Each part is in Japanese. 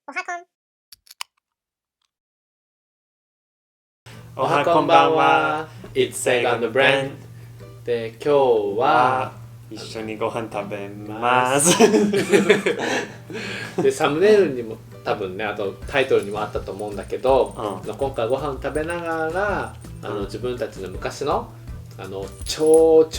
おはこん。おはこんばんは。It's Seg on the Brand で、今日は一緒にご飯食べますでサムネイルにも多分ね、あとタイトルにもあったと思うんだけど、今回ご飯食べながら自分たちの昔の超貧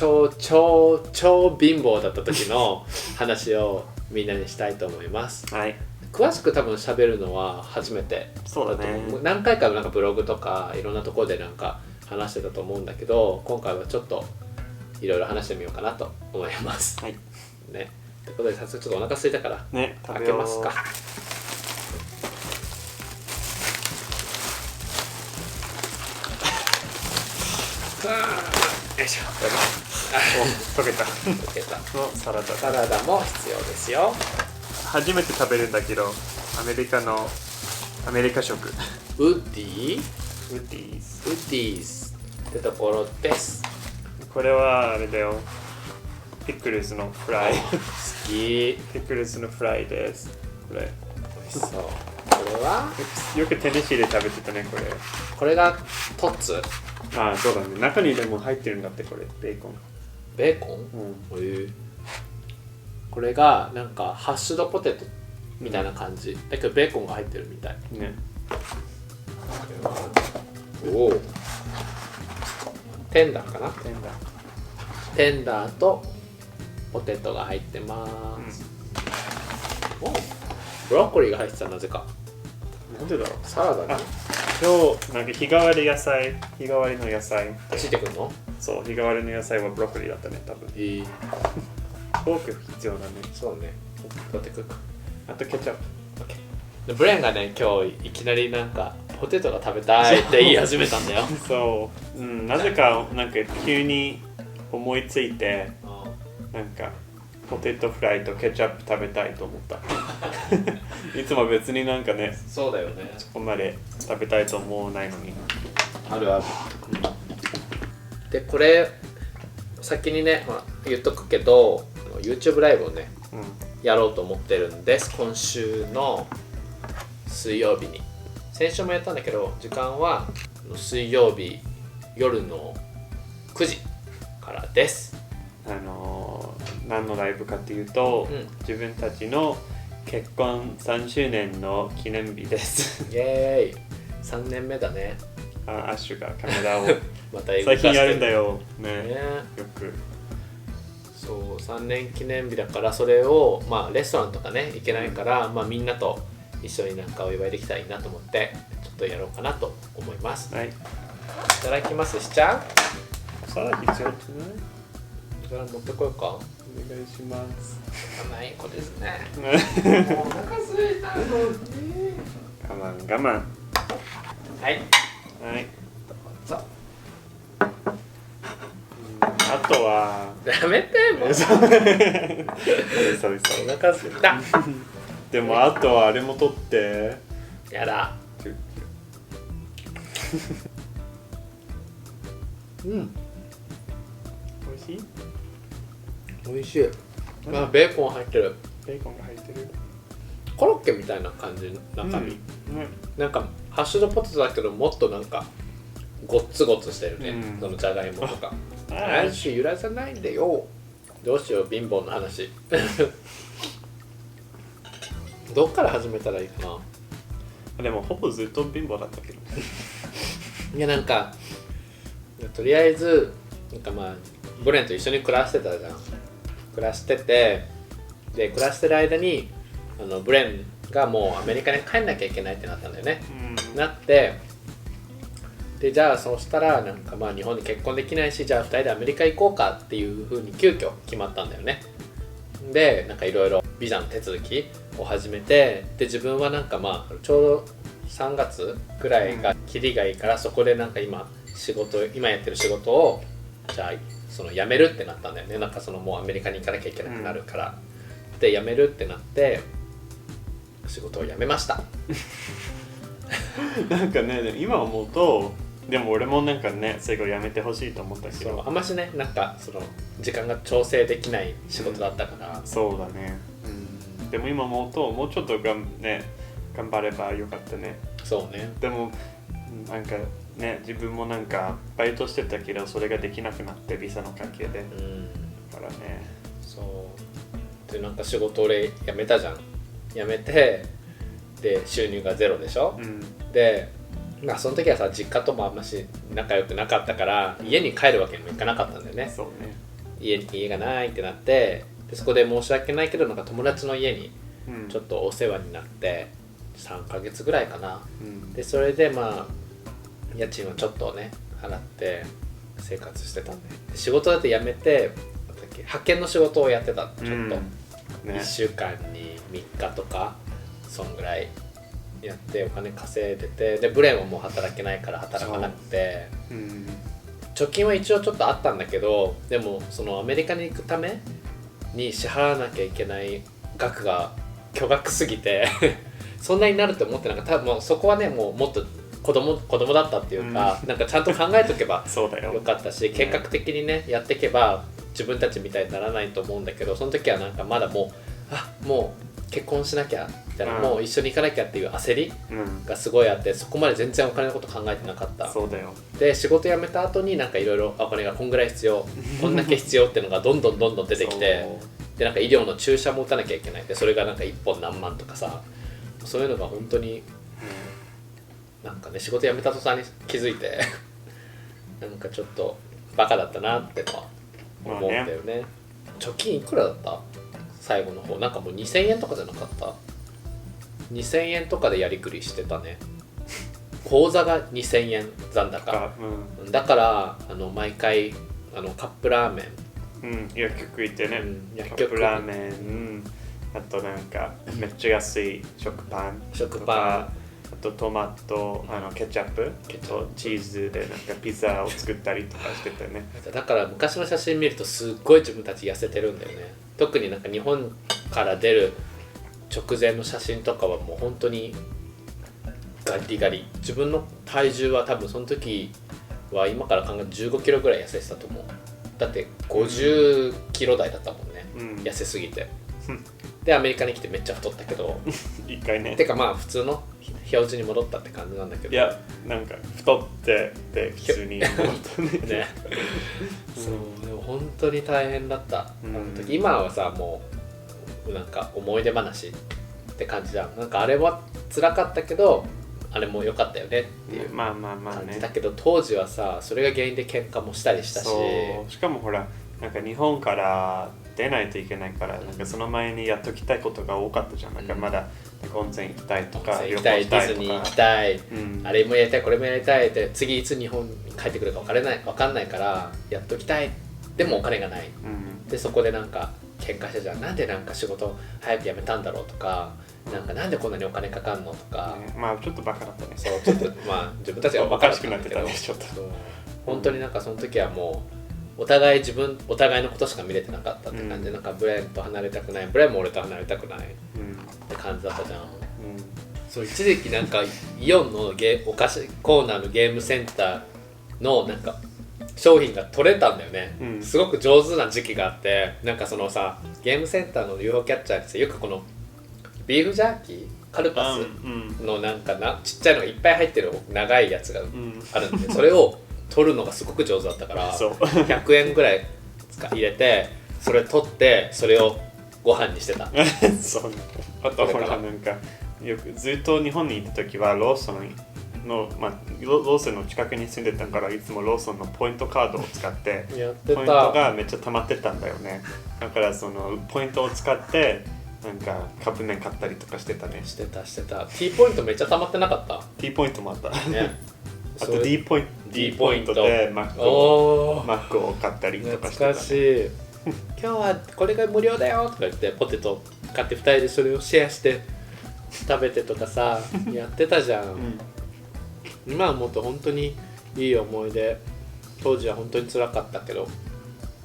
乏だった時の話をみんなにしたいと思います。はい。詳しく多分喋るのは初めてそうだね。何回かなんかブログとかいろんなところでなんか話してたと思うんだけど、今回はちょっといろいろ話してみようかなと思います。はい。ね。ということで早速ちょっとお腹空いたからね、開けますか。よいしょ。お、溶けた。溶けた。のサラダ。サラダも必要ですよ。初めて食べるんだけど、アメリカ食。ウッディウッディーズ。ウッディーズってところです。これはあれだよ。ピクルスのフライ。好き。ピクルスのフライです。これ。美味しそう。これはよくテネシーで食べてたね、これ。これがトッツ。ああ、そうだね。中にでも入ってるんだって、これ。ベーコン。ベーコン？これがなんかハッシュドポテトみたいな感じだけどベーコンが入ってるみたいね。おお。テンダーかな？テンダー。テンダーとポテトが入ってます、おブロッコリーが入ってた。なぜか。なんでだろう。サラダに今日なんか日替わりの野菜ついてくるの？そう、日替わりの野菜はブロッコリーだったね、多分。フォーク必要だね。そうね。取ってくるか。あとケチャップ。でブレンがね、今日いきなりなんかポテトが食べたいって言い始めたんだよ。そう、なぜかなんか急に思いついて、なんかポテトフライとケチャップ食べたいと思った。いつも別になんかね、そうだよね。そこまで食べたいと思わないのに。あるある。でこれ先にね、言っとくけど YouTube ライブをね、やろうと思ってるんです。今週の水曜日に。先週もやったんだけど、時間は水曜日夜の9時からです。何のライブかっていうと、自分たちの結婚3周年の記念日です。イエーイ。3年目だね。アッシュがカメラをまた最近やるんだよね。よく。そう、3年記念日だから、それをレストランとかね行けないから、みんなと一緒になんかお祝いできたらいいなと思ってちょっとやろうかなと思います。はい。いただきますしちゃう？さあ、必要じゃない？それ持ってこようか。お願いします。ない子ですね。我もうお腹すいたのに。慢。はい。はい。そう。あとはやめてもう。そうお腹すいた。でもあとはあれも取って。やだ。美味しい？美味しい。ベーコン入ってる。ベーコンが入ってる。コロッケみたいな感じの中身。なんかハッシュドポテトだけどもっとなんかゴッツゴツしてるね、そのじゃがいもとか。話揺らさないんだよ。どうしよう、貧乏の話。どっから始めたらいいかな。でもほぼずっと貧乏だったけど。いやなんかとりあえずなんかブレンと一緒に暮らしてたじゃん。暮らしてて、で暮らしてる間にブレンがもうアメリカに帰んなきゃいけないってなったんだよね。なってで、じゃあそうしたらなんか日本に結婚できないし、じゃあ2人でアメリカ行こうかっていう風に急遽決まったんだよね。でなんかいろいろビザの手続きを始めて、で自分はなんかちょうど3月くらいがキリがいいから、そこでなんか今やってる仕事をじゃあその辞めるってなったんだよね。なんかもうアメリカに行かなきゃいけなくなるから、で辞めるってなって仕事を辞めました。なんかね、今思うと、でも俺もなんかね、最後やめてほしいと思ったけど、あんましね、なんか時間が調整できない仕事だったから、そうだね。でも今思うと、もうちょっと頑張ればよかったね。そうね。でもなんかね、自分もなんかバイトしてたけどそれができなくなってビザの関係で、だからね。そうでなんか仕事俺辞めたじゃん。辞めてで収入がゼロでしょ、でまあその時はさ実家ともあんまし仲良くなかったから家に帰るわけにもいかなかったんだよね。そうね。家がないってなってでそこで申し訳ないけどなんか友達の家にちょっとお世話になって3ヶ月ぐらいかな、でそれでまあ家賃をちょっとね払って生活してたんで、仕事だって辞めて派遣の仕事をやってた。ちょっと、1週間に3日とかそんぐらいやってお金稼いでて、でブレンはもう働けないから働かなくて、貯金は一応ちょっとあったんだけど、でもそのアメリカに行くために支払わなきゃいけない額が巨額すぎてそんなになると思ってなかった。多分もうそこはねもうもっと子供だったっていうか、なんかちゃんと考えとけばよかったし計画的にねやっていけば自分たちみたいにならないと思うんだけど、その時はなんかまだもう結婚しなきゃみたいな、もう一緒に行かなきゃっていう焦りがすごいあって、そこまで全然お金のこと考えてなかった。そうだよ。で仕事辞めた後になんかいろいろお金がこんぐらい必要こんだけ必要っていうのがどんどん出てきてでなんか医療の注射も打たなきゃいけないで、それがなんか1本何万とかさ、そういうのが本当になんかね仕事辞めた途端に気づいてなんかちょっとバカだったなってのは思うんだよね。貯金いくらだった？最後の方なんかもう2000円とかじゃなかった？ 2000 円とかでやりくりしてたね。口座が2000円残高、だから毎回カップラーメン、薬局行ってね、薬局カップラーメン、あとなんかめっちゃ安い食パンあとトマト、ケチャップとチーズでなんかピザを作ったりとかしててね。だから昔の写真見るとすっごい自分たち痩せてるんだよね。特になんか日本から出る直前の写真とかはもう本当にガリガリ。自分の体重は多分その時は今から考えると15キロぐらい痩せてたと思う。だって50キロ台だったもんね、痩せすぎてでアメリカに来てめっちゃ太ったけど一回ね。てかまあ普通の標準に戻ったって感じなんだけど、いやなんか太ってで普通に戻ったねそうでも本当に大変だった、あの時。今はさもうなんか思い出話って感じじゃん。なんかあれは辛かったけどあれも良かったよねっていう感じだけど、当時はさそれが原因で喧嘩もしたりしたし、しかもほらなんか日本から出ないといけないから、なんかその前にやっときたいことが多かったじゃん。なんかまだなんか温泉行きたいとか、旅行したい、ディズニー行きたい、あれもやりたいこれもやりたいって次いつ日本に帰ってくるか分かんないからやっときたい。でもお金がない、でそこでなんか喧嘩してじゃん。なんでなんか仕事早く辞めたんだろうとか、なんでこんなにお金かかんのとか、まあちょっとバカだったね。そうちょっとまあ自分たちはバカだったんだけど、ちょっと本当になんかその時はもうお互いのことしか見れてなかったって感じで、なんかブレンと離れたくない、ブレンも俺と離れたくないって感じだったじゃん。そう一時期なんかイオンのお菓子コーナーのゲームセンターのなんか商品が取れたんだよね、すごく上手な時期があって、なんかそのさゲームセンターの UFO キャッチャーってよくこのビーフジャーキーカルパスのなんかちっちゃいのがいっぱい入ってる長いやつがあるんで、それを取るのがすごく上手だったから100円ぐらい入れてそれ取ってそれをご飯にしてたそうあとほらなんかよくずっと日本にいた時はローソンの近くに住んでたから、いつもローソンのポイントカードを使ってポイントがめっちゃ溜まってたんだよね。だからそのポイントを使ってなんかカップ麺買ったりとかしてたね。してた T ポイントめっちゃ溜まってなかった？ T ポイントもあったねあと D ポイントでマックを買ったりとかしてたね。懐かしい今日はこれが無料だよとか言ってポテト買って2人でそれをシェアして食べてとかさやってたじゃん、今思うと本当にいい思い出。当時は本当に辛かったけど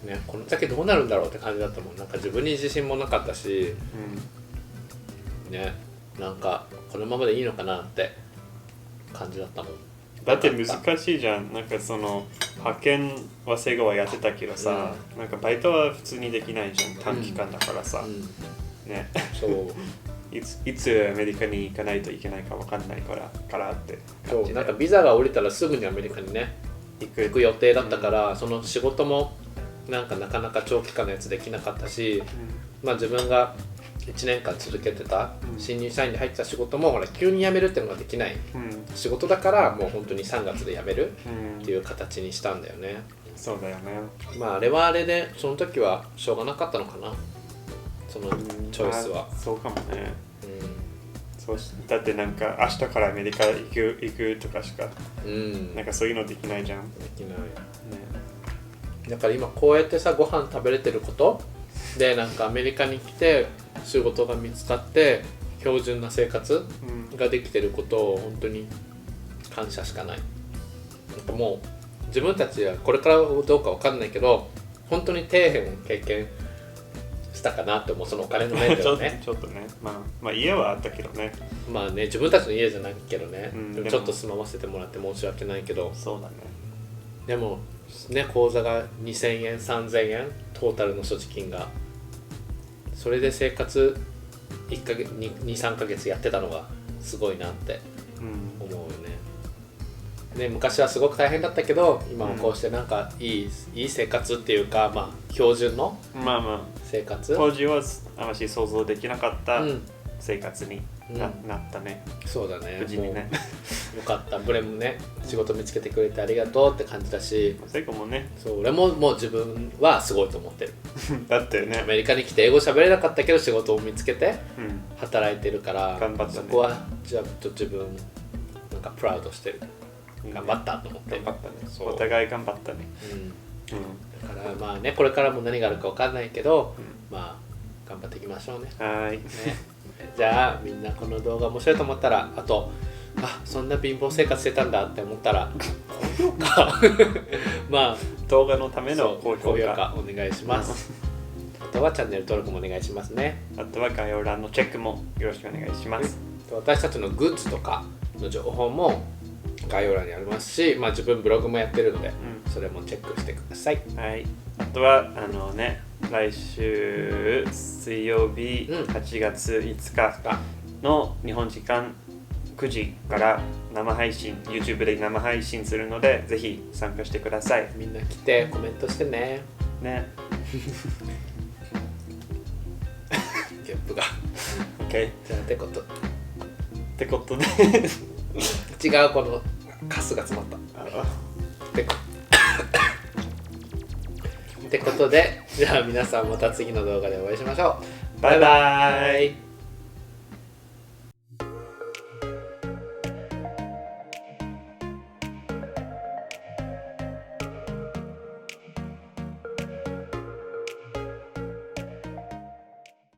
ね、この先どうなるんだろうって感じだったもん。なんか自分に自信もなかったし、ね、なんかこのままでいいのかなって感じだったもん。だって難しいじゃん。なんかその派遣はセゴはやってたけどさ、なんかバイトは普通にできないじゃん。短期間だからさ、ね。そういつアメリカに行かないといけないか分かんないからって感じで。なんかビザが降りたらすぐにアメリカにね行く予定だったから、その仕事もなんかなかなか長期間のやつできなかったし、まあ自分が1年間続けてた新入社員で入ってた仕事もほら急に辞めるっていうのができない仕事だから、もう本当に3月で辞めるっていう形にしたんだよね。そうだよね。まああれはあれでその時はしょうがなかったのかな、そのチョイスは。そうかもね。そうだってなんか明日からアメリカ行くとかしか、なんかそういうのできないじゃん。できない、ね、だから今こうやってさご飯食べれてることで、なんかアメリカに来て仕事が見つかって標準な生活ができてることを本当に感謝しかない。なんかもう自分たちはこれからどうか分かんないけど、本当に底辺を経験したかなって思う、そのお金の面ではねちょっとね、まあ家はあったけどね。まあね、自分たちの家じゃないけどね、でもちょっと住まわせてもらって申し訳ないけど、そうだね。でもね、口座が2000円3000円トータルの所持金が、それで生活1ヶ月 2,3 ヶ月やってたのがすごいなって思うよね。昔はすごく大変だったけど、今はこうしてなんかいい生活っていうか、まあ標準の生活、当時はあまり想像できなかった生活になったね。そうだね。無事にね。よかった。ブレもね、仕事見つけてくれてありがとうって感じだし、セコもね。そう、俺ももう自分はすごいと思ってる。だってね、アメリカに来て英語喋れなかったけど仕事を見つけて働いてるから、頑張ったね。そこはじゃあ自分なんかプラウドしてる。頑張ったと思って。頑張ったね。お互い頑張ったね。だからまあね、これからも何があるか分かんないけど、まあ頑張っていきましょうね。はい。じゃあみんなこの動画面白いと思ったら、あとそんな貧乏生活してたんだって思ったら高評価まあ動画のための高評価お願いします。あとはチャンネル登録もお願いしますね。あとは概要欄のチェックもよろしくお願いします。私たちのグッズとかの情報も概要欄にありますし、まあ自分ブログもやってるので、それもチェックしてください。はい。あとは来週水曜日8月5日の日本時間9時から生配信 YouTube で生配信するので、ぜひ参加してください。みんな来てコメントしてね。ゲップが OK。 じゃあってことで違う、このカスが詰まったってことで、じゃあ皆さんまた次の動画でお会いしましょう。バイバイ。